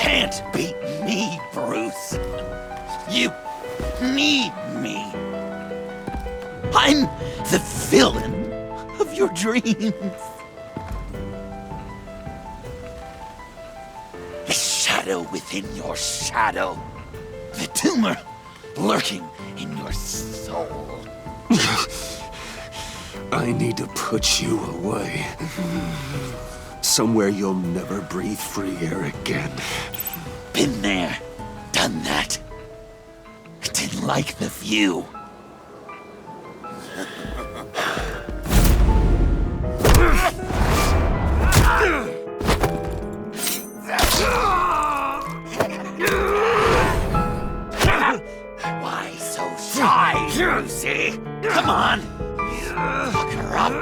can't beat me, Bruce. You need me. I'm the villain of your dreams. The shadow within your shadow. The tumor lurking in your soul. I need to put you away. Somewhere you'll never breathe free air again. Been there, done that. Didn't like the view. Why so shy, Lucy? Come on, fuck her up.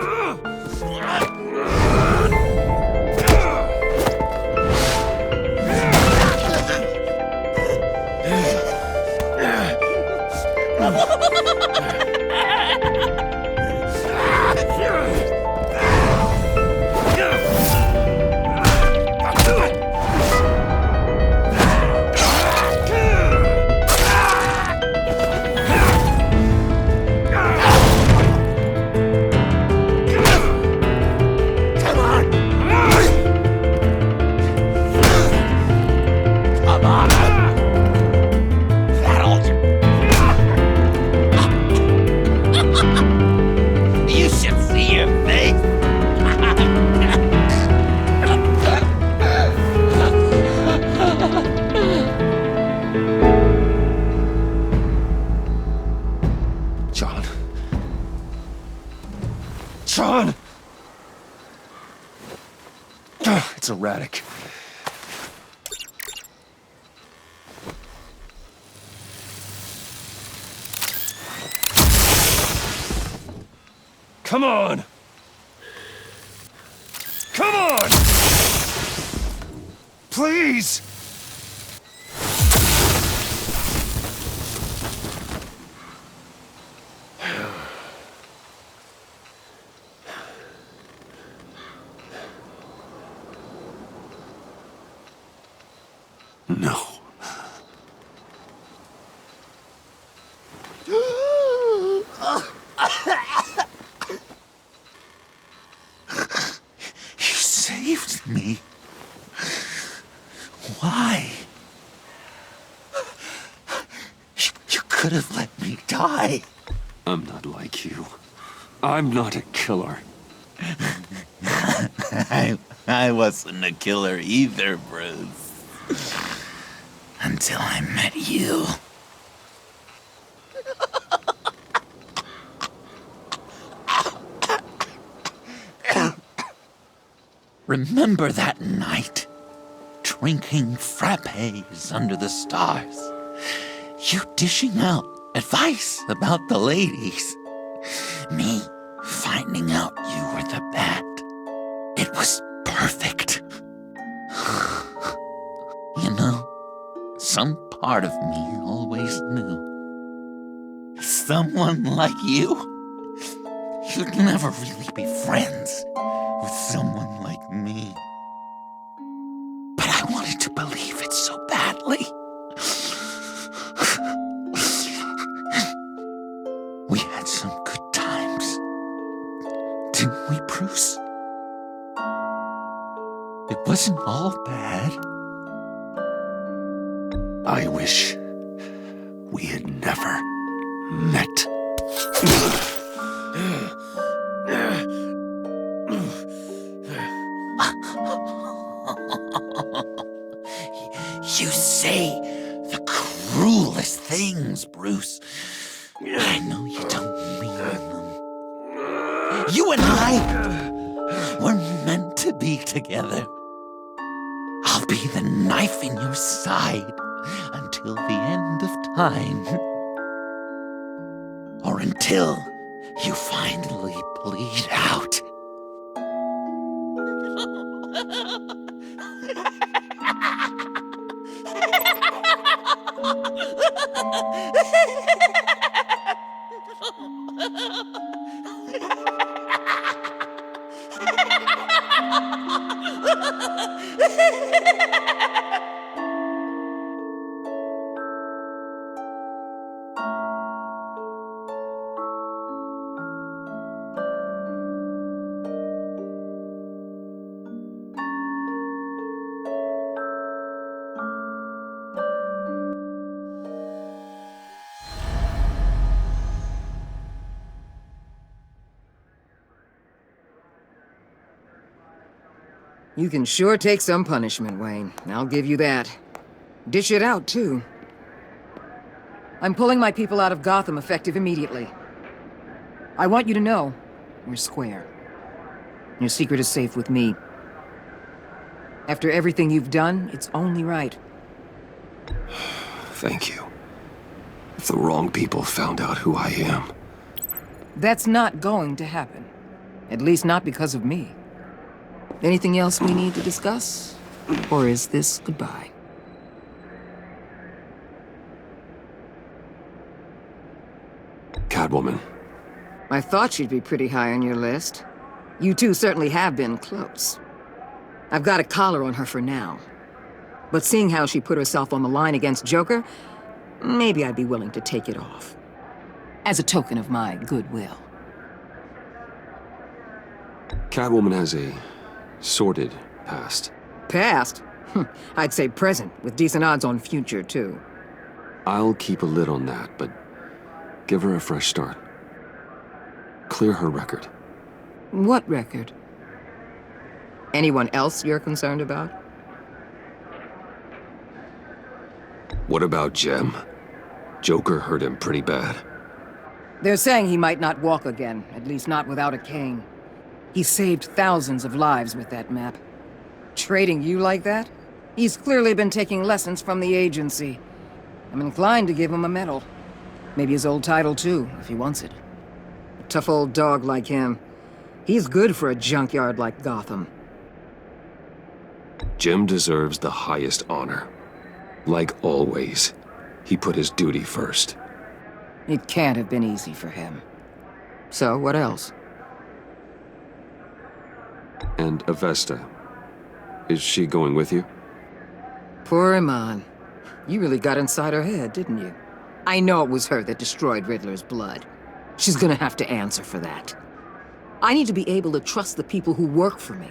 John! It's erratic. Come on! Come on! Please! No. You saved me. Why? You could have let me die. I'm not like you. I'm not a killer. I wasn't a killer either, Bruce. Until I met you. Remember that night? Drinking frappes under the stars. You dishing out advice about the ladies. Me finding out you were the bat. It was perfect. You know, some part of me always knew. Someone like you, you'd never really be friends with someone like me. But I wanted to believe it so badly. We had some good times, didn't we, Bruce? It wasn't all bad. I wish we had never met. You say the cruelest things, Bruce. I know you don't mean them. You and I were meant to be together. I'll be the knife in your side until the end of time. Or until you finally bleed out. You can sure take some punishment, Wayne. I'll give you that. Dish it out, too. I'm pulling my people out of Gotham effective immediately. I want you to know, we're square. Your secret is safe with me. After everything you've done, it's only right. Thank you. If the wrong people found out who I am... That's not going to happen. At least not because of me. Anything else we need to discuss? Or is this goodbye? Catwoman. I thought she'd be pretty high on your list. You two certainly have been close. I've got a collar on her for now. But seeing how she put herself on the line against Joker, maybe I'd be willing to take it off. As a token of my goodwill. Catwoman has a sordid past. Past? I'd say present, with decent odds on future, too. I'll keep a lid on that, but give her a fresh start. Clear her record. What record? Anyone else you're concerned about? What about Jem? Joker hurt him pretty bad. They're saying he might not walk again, at least not without a cane. He saved thousands of lives with that map. Trading you like that? He's clearly been taking lessons from the agency. I'm inclined to give him a medal. Maybe his old title too, if he wants it. A tough old dog like him. He's good for a junkyard like Gotham. Jem deserves the highest honor. Like always, he put his duty first. It can't have been easy for him. So, what else? And Avesta. Is she going with you? Poor Iman. You really got inside her head, didn't you? I know it was her that destroyed Riddler's blood. She's gonna have to answer for that. I need to be able to trust the people who work for me.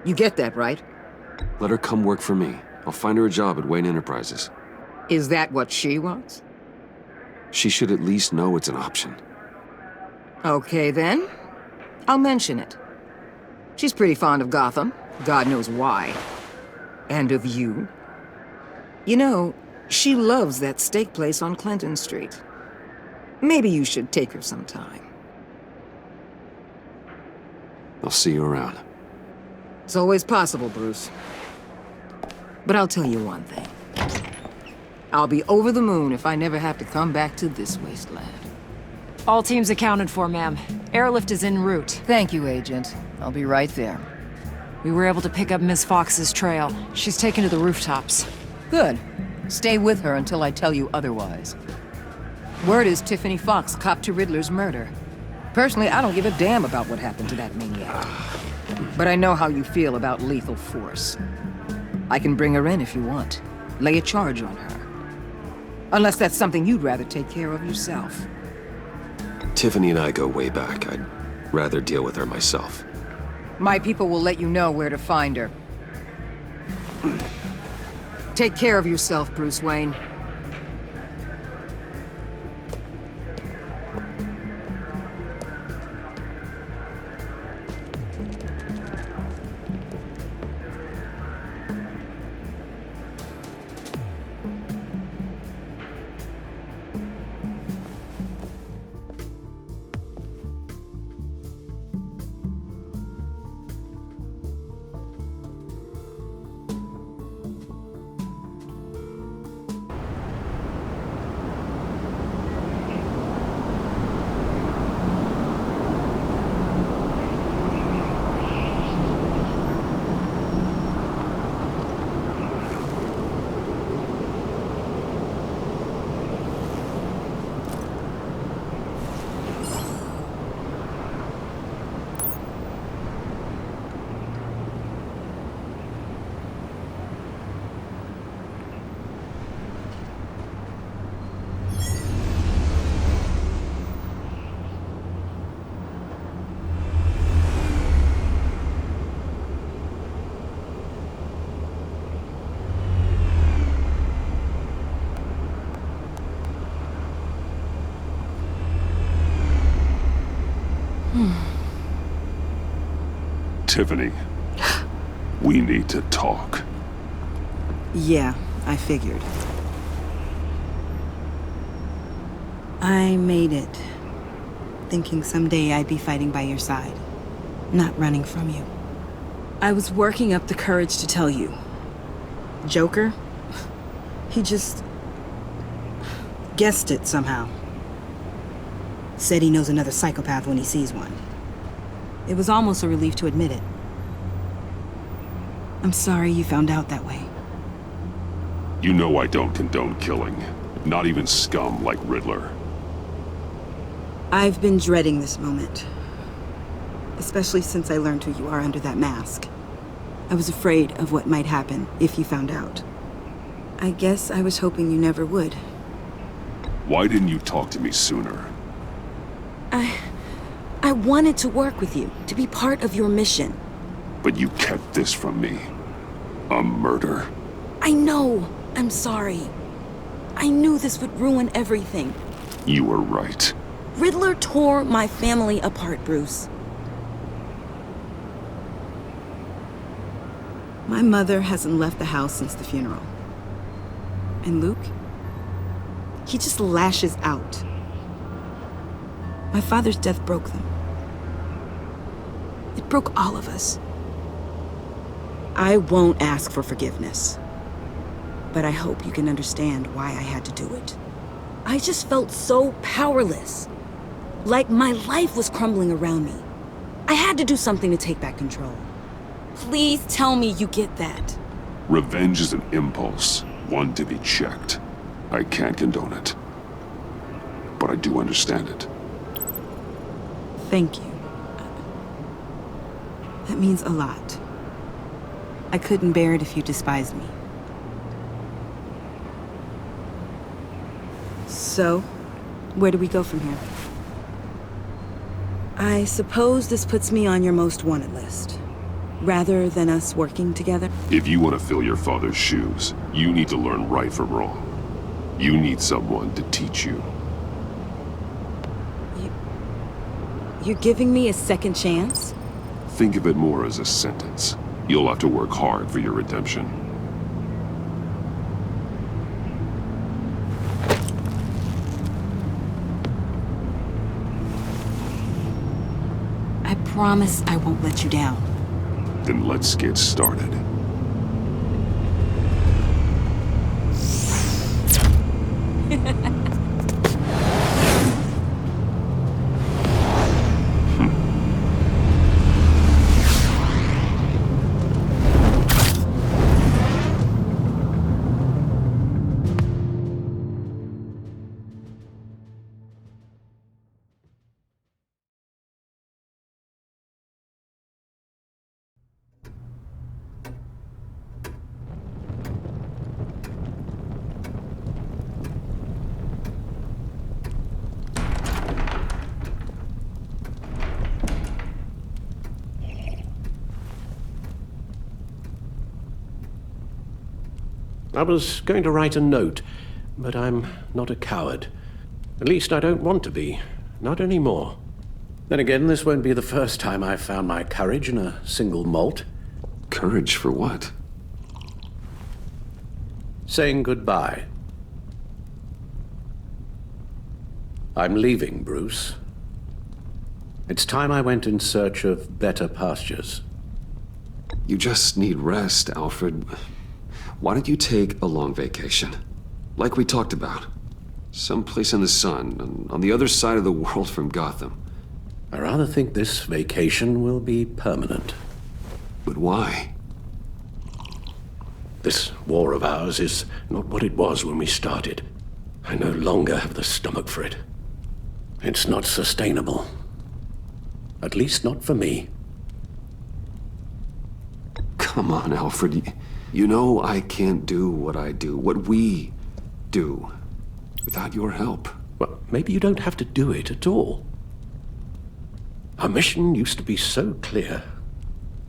You get that, right? Let her come work for me. I'll find her a job at Wayne Enterprises. Is that what she wants? She should at least know it's an option. Okay, then. I'll mention it. She's pretty fond of Gotham. God knows why. And of you. You know, she loves that steak place on Clinton Street. Maybe you should take her sometime. I'll see you around. It's always possible, Bruce. But I'll tell you one thing. I'll be over the moon if I never have to come back to this wasteland. All teams accounted for, ma'am. Airlift is en route. Thank you, Agent. I'll be right there. We were able to pick up Miss Fox's trail. She's taken to the rooftops. Good. Stay with her until I tell you otherwise. Word is Tiffany Fox copped to Riddler's murder. Personally, I don't give a damn about what happened to that maniac. But I know how you feel about lethal force. I can bring her in if you want. Lay a charge on her. Unless that's something you'd rather take care of yourself. Tiffany and I go way back. I'd rather deal with her myself. My people will let you know where to find her. Take care of yourself, Bruce Wayne. Tiffany. We need to talk. Yeah, I figured. I made it, thinking someday I'd be fighting by your side, not running from you. I was working up the courage to tell you. Joker? He just guessed it somehow. Said he knows another psychopath when he sees one. It was almost a relief to admit it. I'm sorry you found out that way. You know I don't condone killing. Not even scum like Riddler. I've been dreading this moment. Especially since I learned who you are under that mask. I was afraid of what might happen if you found out. I guess I was hoping you never would. Why didn't you talk to me sooner? I wanted to work with you, to be part of your mission. But you kept this from me. A murder. I know. I'm sorry. I knew this would ruin everything. You were right. Riddler tore my family apart, Bruce. My mother hasn't left the house since the funeral. And Luke? He just lashes out. My father's death broke them. It broke all of us. I won't ask for forgiveness. But I hope you can understand why I had to do it. I just felt so powerless. Like my life was crumbling around me. I had to do something to take back control. Please tell me you get that. Revenge is an impulse, one to be checked. I can't condone it. But I do understand it. Thank you. That means a lot. I couldn't bear it if you despised me. So, where do we go from here? I suppose this puts me on your most wanted list. Rather than us working together? If you want to fill your father's shoes, you need to learn right from wrong. You need someone to teach you. You're giving me a second chance? Think of it more as a sentence. You'll have to work hard for your redemption. I promise I won't let you down. Then let's get started. I was going to write a note, but I'm not a coward. At least I don't want to be. Not anymore. Then again, this won't be the first time I've found my courage in a single malt. Courage for what? Saying goodbye. I'm leaving, Bruce. It's time I went in search of better pastures. You just need rest, Alfred. Why don't you take a long vacation? Like we talked about. Someplace in the sun, on the other side of the world from Gotham. I rather think this vacation will be permanent. But why? This war of ours is not what it was when we started. I no longer have the stomach for it. It's not sustainable. At least not for me. Come on, Alfred. You know I can't do what I do, what we do, without your help. Well, maybe you don't have to do it at all. Our mission used to be so clear.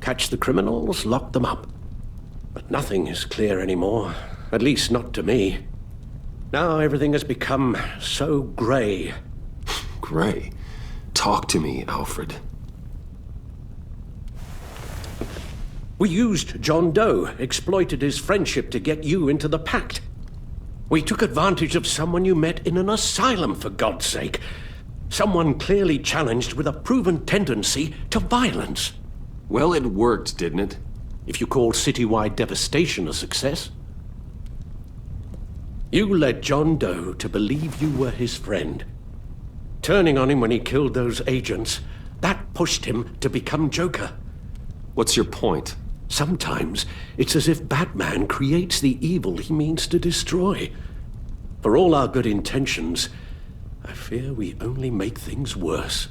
Catch the criminals, lock them up. But nothing is clear anymore, at least not to me. Now everything has become so gray. Gray? Talk to me, Alfred. We used John Doe, exploited his friendship to get you into the pact. We took advantage of someone you met in an asylum, for God's sake. Someone clearly challenged with a proven tendency to violence. Well, it worked, didn't it? If you call citywide devastation a success. You led John Doe to believe you were his friend. Turning on him when he killed those agents, that pushed him to become Joker. What's your point? Sometimes it's as if Batman creates the evil he means to destroy. For all our good intentions, I fear we only make things worse.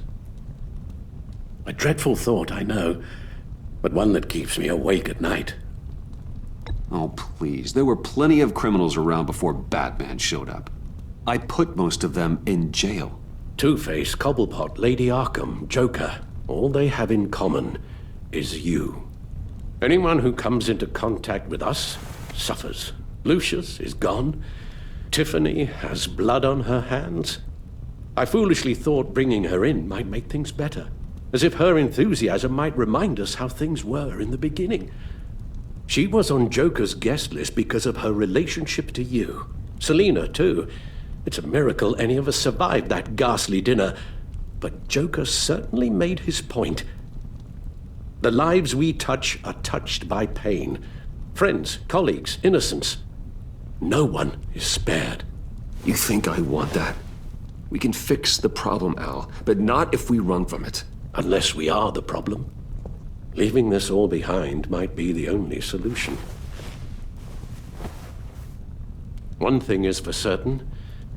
A dreadful thought, I know, but one that keeps me awake at night. Oh, please. There were plenty of criminals around before Batman showed up. I put most of them in jail. Two-Face, Cobblepot, Lady Arkham, Joker, all they have in common is you. Anyone who comes into contact with us suffers. Lucius is gone. Tiffany has blood on her hands. I foolishly thought bringing her in might make things better, as if her enthusiasm might remind us how things were in the beginning. She was on Joker's guest list because of her relationship to you. Selina, too. It's a miracle any of us survived that ghastly dinner. But Joker certainly made his point. The lives we touch are touched by pain. Friends, colleagues, innocents. No one is spared. You think I want that? We can fix the problem, Al, but not if we run from it. Unless we are the problem. Leaving this all behind might be the only solution. One thing is for certain,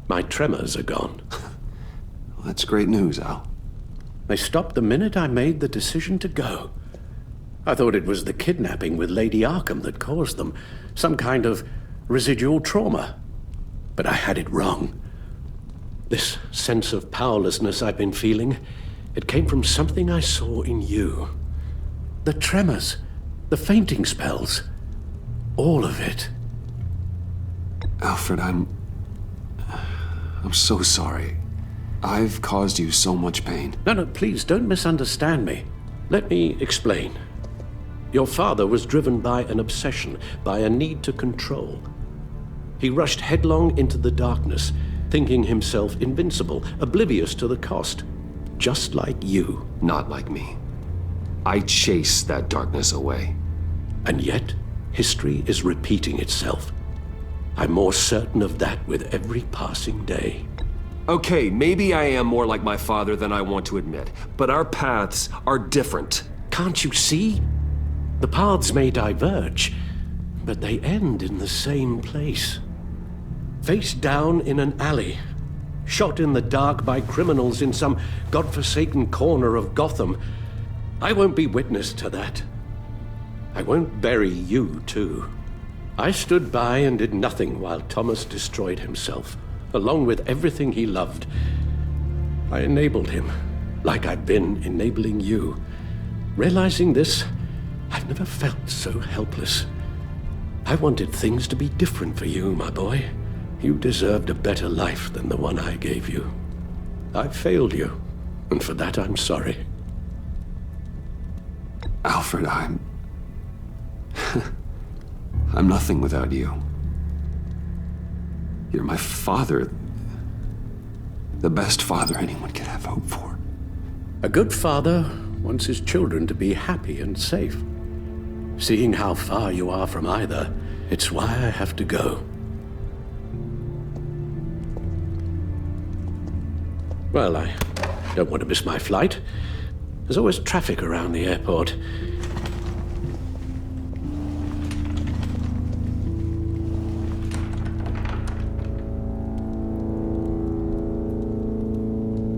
my tremors are gone. Well, that's great news, Al. They stopped the minute I made the decision to go. I thought it was the kidnapping with Lady Arkham that caused them, some kind of residual trauma. But I had it wrong. This sense of powerlessness I've been feeling, it came from something I saw in you. The tremors, the fainting spells, all of it. Alfred, I'm so sorry. I've caused you so much pain. No, please don't misunderstand me. Let me explain. Your father was driven by an obsession, by a need to control. He rushed headlong into the darkness, thinking himself invincible, oblivious to the cost. Just like you. Not like me. I chase that darkness away. And yet, history is repeating itself. I'm more certain of that with every passing day. Okay, maybe I am more like my father than I want to admit, but our paths are different. Can't you see? The paths may diverge, but they end in the same place. Face down in an alley, shot in the dark by criminals in some godforsaken corner of Gotham. I won't be witness to that. I won't bury you, too. I stood by and did nothing while Thomas destroyed himself, along with everything he loved. I enabled him, like I've been enabling you. Realizing this, I've never felt so helpless. I wanted things to be different for you, my boy. You deserved a better life than the one I gave you. I failed you, and for that I'm sorry. Alfred, I'm nothing without you. You're my father. The best father anyone could have hope for. A good father wants his children to be happy and safe. Seeing how far you are from either, it's why I have to go. Well, I don't want to miss my flight. There's always traffic around the airport.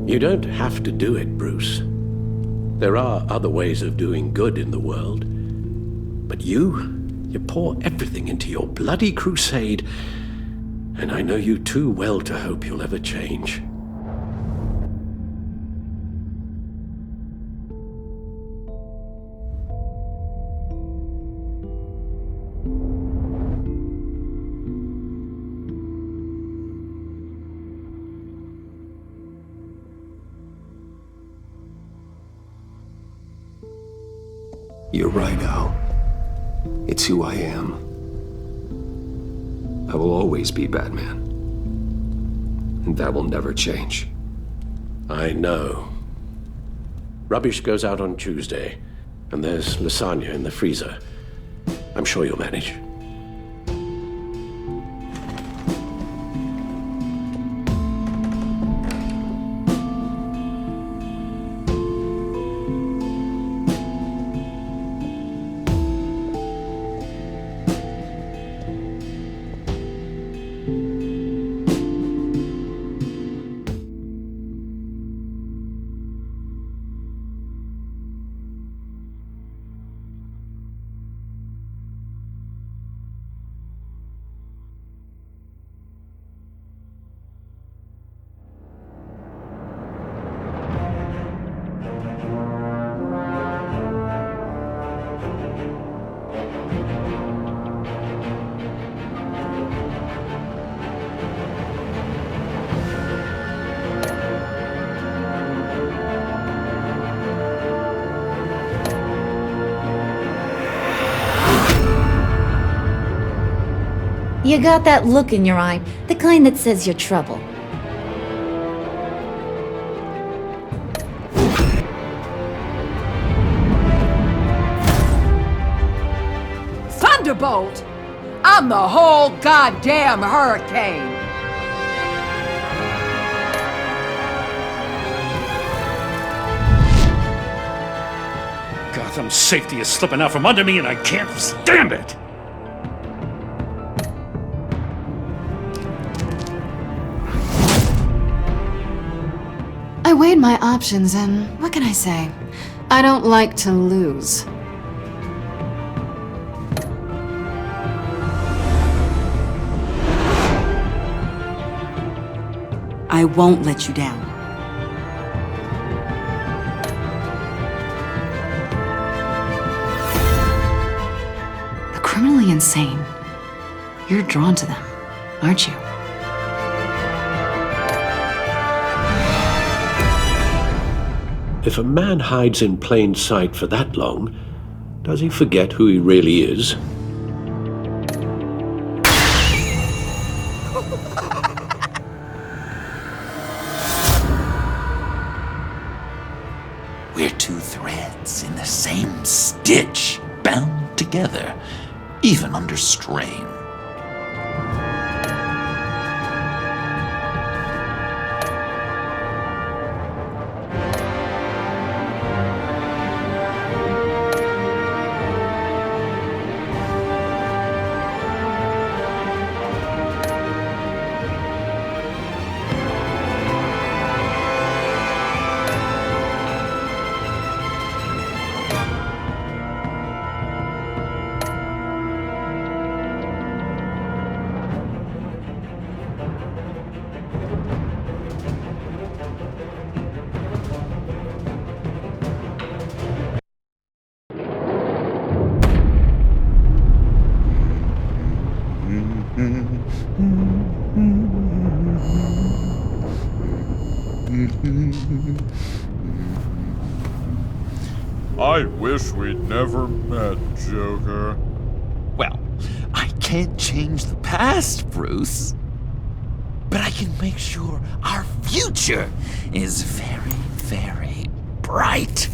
You don't have to do it, Bruce. There are other ways of doing good in the world. But you pour everything into your bloody crusade, and I know you too well to hope you'll ever change. You're right, Al. It's who I am. I will always be Batman. And that will never change. I know. Rubbish goes out on Tuesday, and there's lasagna in the freezer. I'm sure you'll manage. You got that look in your eye, the kind that says you're trouble. Thunderbolt! I'm the whole goddamn hurricane! Gotham's safety is slipping out from under me and I can't stand it! I weighed my options and what can I say? I don't like to lose. I won't let you down. The criminally insane. You're drawn to them, aren't you? If a man hides in plain sight for that long, does he forget who he really is? We're two threads in the same stitch, bound together, even under strain. I wish we'd never met, Joker. Well, I can't change the past, Bruce. But I can make sure our future is very, very bright.